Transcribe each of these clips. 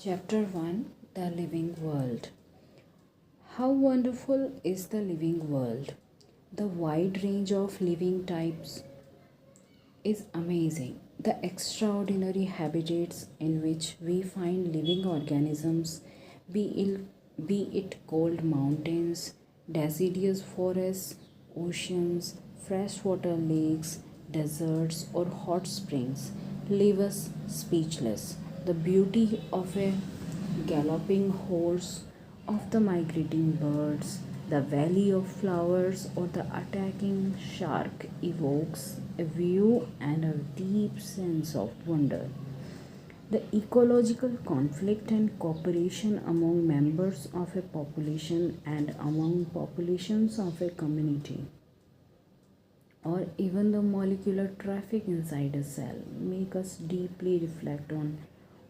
Chapter 1: The Living World. How wonderful is the living world! The wide range of living types is amazing. The extraordinary habitats in which we find living organisms, be it cold mountains, deciduous forests, oceans, freshwater lakes, deserts, or hot springs, leave us speechless. The beauty of a galloping horse, of the migrating birds, the valley of flowers, or the attacking shark evokes a view and a deep sense of wonder. The ecological conflict and cooperation among members of a population and among populations of a community, or even the molecular traffic inside a cell, make us deeply reflect on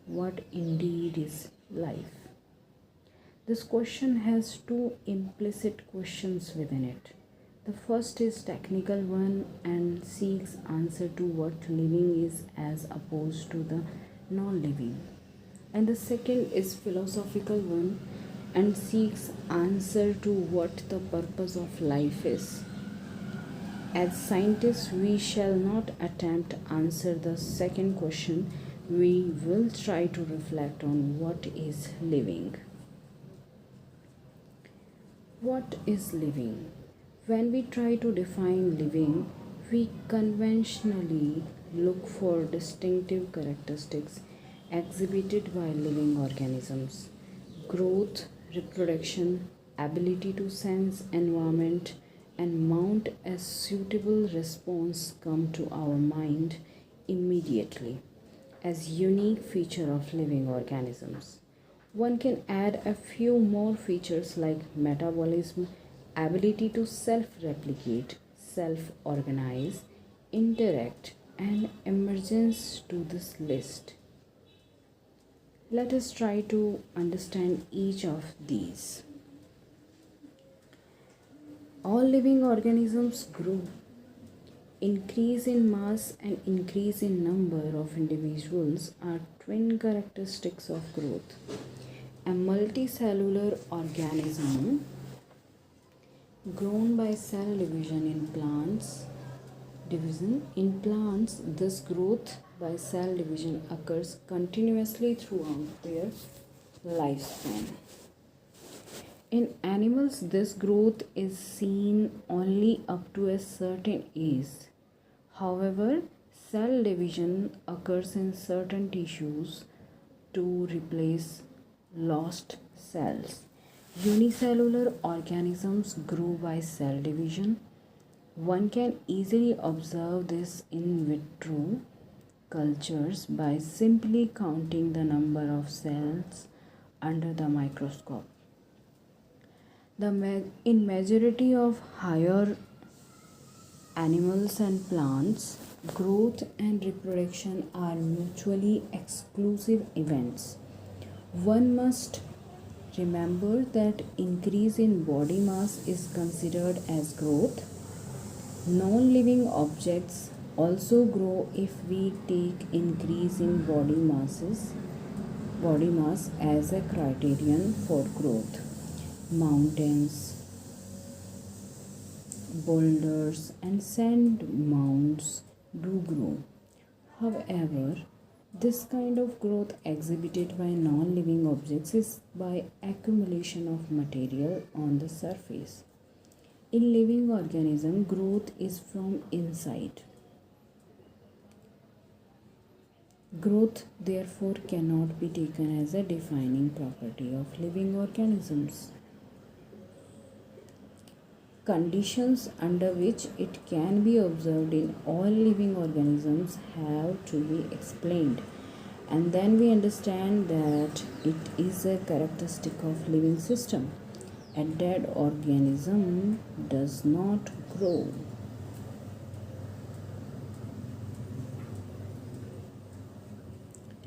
what indeed is life. This question has two implicit questions within it. The first is technical one and seeks answer to what living is as opposed to the non-living. And the second is philosophical one and seeks answer to what the purpose of life is. As scientists, we shall not attempt to answer the second question. We will try to reflect on what is living. What is living? When we try to define living, we conventionally look for distinctive characteristics exhibited by living organisms: growth, reproduction, ability to sense environment, and mount a suitable response come to our mind immediately as unique feature of living organisms. One can add a few more features like metabolism, ability to self-replicate, self-organize, interact, and emergence to this list. Let us try to understand each of these. All living organisms grow. Increase in mass and increase in number of individuals are twin characteristics of growth. A multicellular organism grown by cell division in plants. This growth by cell division occurs continuously throughout their lifespan. In animals, this growth is seen only up to a certain age. However, cell division occurs in certain tissues to replace lost cells. Unicellular organisms grow by cell division. One can easily observe this in vitro cultures by simply counting the number of cells under the microscope. In majority of higher animals and plants, growth and reproduction are mutually exclusive events. One must remember that increase in body mass is considered as growth. Non-living objects also grow if we take increase in body mass as a criterion for growth. Mountains, boulders, and sand mounds do grow. However, this kind of growth exhibited by non-living objects is by accumulation of material on the surface. In living organism, growth is from inside. Growth, therefore, cannot be taken as a defining property of living organisms. Conditions under which it can be observed in all living organisms have to be explained, and then we understand that it is a characteristic of living system. A dead organism does not grow.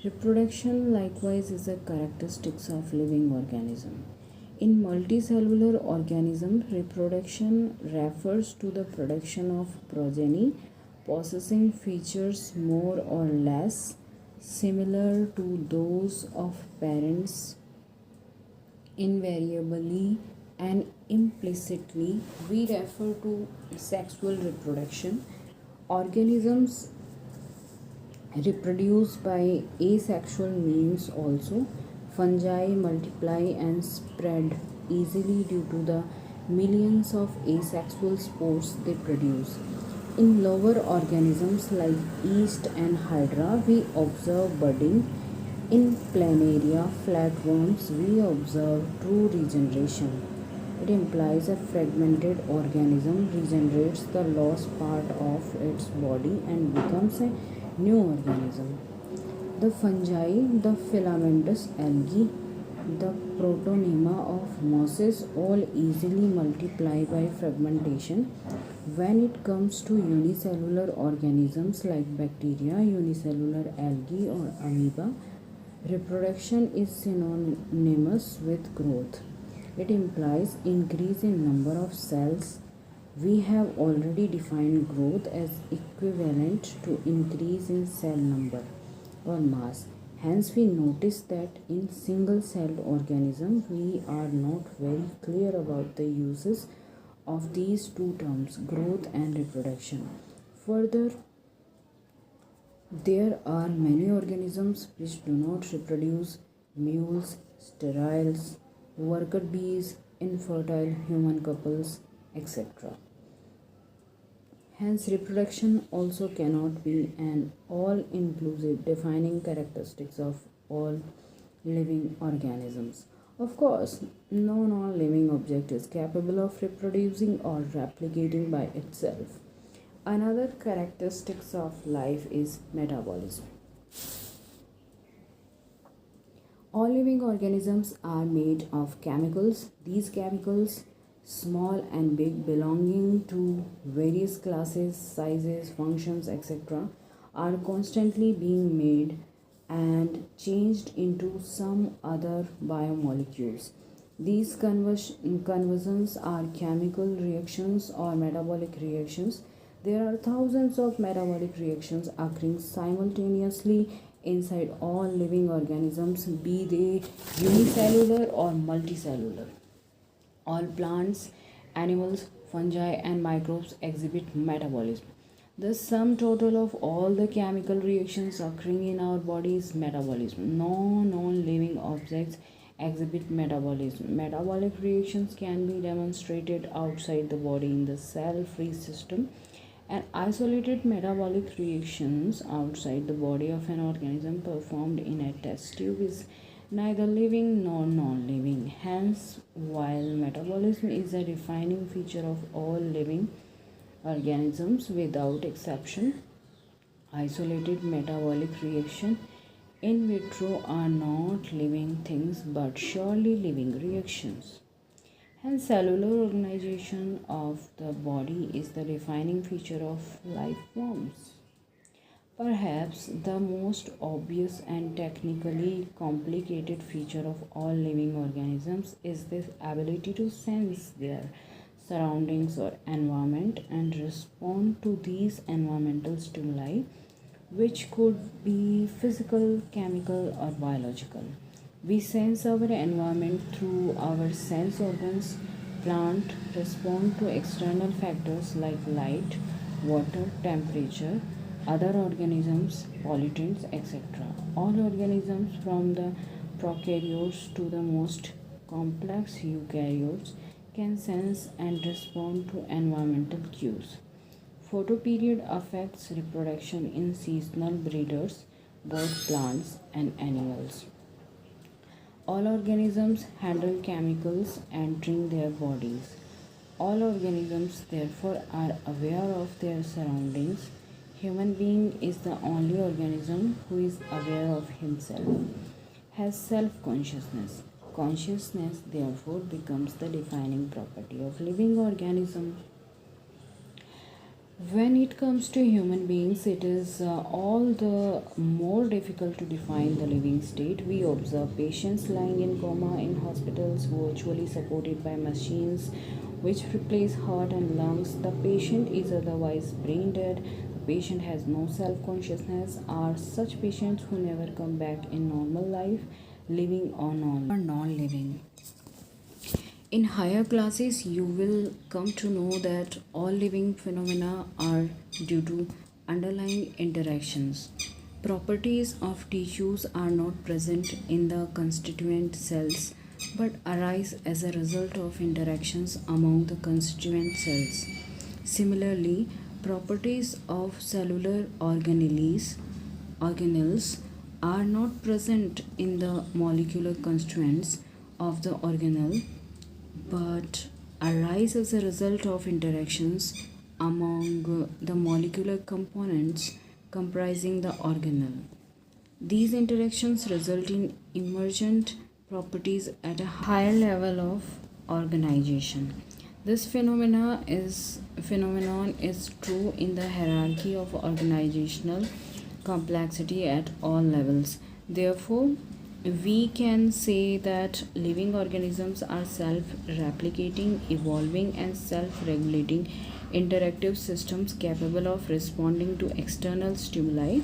Reproduction likewise is a characteristic of living organism. In multicellular organisms, reproduction refers to the production of progeny possessing features more or less similar to those of parents. Invariably and implicitly, we refer to sexual reproduction. Organisms reproduce by asexual means also. Fungi multiply and spread easily due to the millions of asexual spores they produce. In lower organisms like yeast and hydra, we observe budding. In planaria, flatworms, we observe true regeneration. It implies a fragmented organism regenerates the lost part of its body and becomes a new organism. The fungi, the filamentous algae, the protonema of mosses all easily multiply by fragmentation. When it comes to unicellular organisms like bacteria, unicellular algae, or amoeba, reproduction is synonymous with growth. It implies increase in number of cells. We have already defined growth as equivalent to increase in cell number or mass. Hence, we notice that in single-celled organisms, we are not very clear about the uses of these two terms, growth and reproduction. Further, there are many organisms which do not reproduce: mules, steriles, worker bees, infertile human couples, etc. Hence, reproduction also cannot be an all-inclusive defining characteristics of all living organisms. Of course, no non-living object is capable of reproducing or replicating by itself. Another characteristics of life is metabolism. All living organisms are made of chemicals. These chemicals, small and big, belonging to various classes, sizes, functions, etc., are constantly being made and changed into some other biomolecules. These conversions are chemical reactions or metabolic reactions. There are thousands of metabolic reactions occurring simultaneously inside all living organisms, be they unicellular or multicellular. All plants, animals, fungi, and microbes exhibit metabolism. The sum total of all the chemical reactions occurring in our body is metabolism. No non-living objects exhibit metabolism. Metabolic reactions can be demonstrated outside the body in the cell-free system, and isolated metabolic reactions outside the body of an organism performed in a test tube is neither living nor non-living. Hence, while metabolism is a defining feature of all living organisms without exception, isolated metabolic reaction in vitro are not living things but surely living reactions. Hence, cellular organization of the body is the defining feature of life forms. Perhaps the most obvious and technically complicated feature of all living organisms is this ability to sense their surroundings or environment and respond to these environmental stimuli, which could be physical, chemical, or biological. We sense our environment through our sense organs. Plants respond to external factors like light, water, temperature, other organisms, pollutants, etc. All organisms from the prokaryotes to the most complex eukaryotes can sense and respond to environmental cues. Photoperiod affects reproduction in seasonal breeders, both plants and animals. All organisms handle chemicals entering their bodies. All organisms therefore are aware of their surroundings. Human being is the only organism who is aware of himself, has self-consciousness. Consciousness therefore becomes the defining property of living organism. When it comes to human beings, it is all the more difficult to define the living state. We observe patients lying in coma in hospitals, virtually supported by machines which replace heart and lungs. The patient is otherwise brain dead. The patient has no self-consciousness are such patients who never come back in normal life, living or non-living. In higher classes, you will come to know that all living phenomena are due to underlying interactions. Properties of tissues are not present in the constituent cells but arise as a result of interactions among the constituent cells. Similarly, properties of cellular organelles are not present in the molecular constituents of the organelle but arise as a result of interactions among the molecular components comprising the organelle. These interactions result in emergent properties at a higher level of organization. This phenomenon is true in the hierarchy of organizational complexity at all levels. Therefore, we can say that living organisms are self-replicating, evolving, and self-regulating interactive systems capable of responding to external stimuli.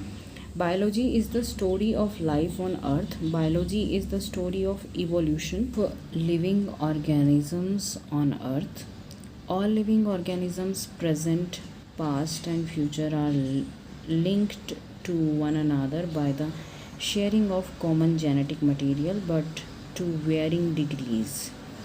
Biology is the story of life on earth. Biology is the story of evolution for living organisms on earth. All living organisms, present, past, and future, are linked to one another by the sharing of common genetic material but to varying degrees.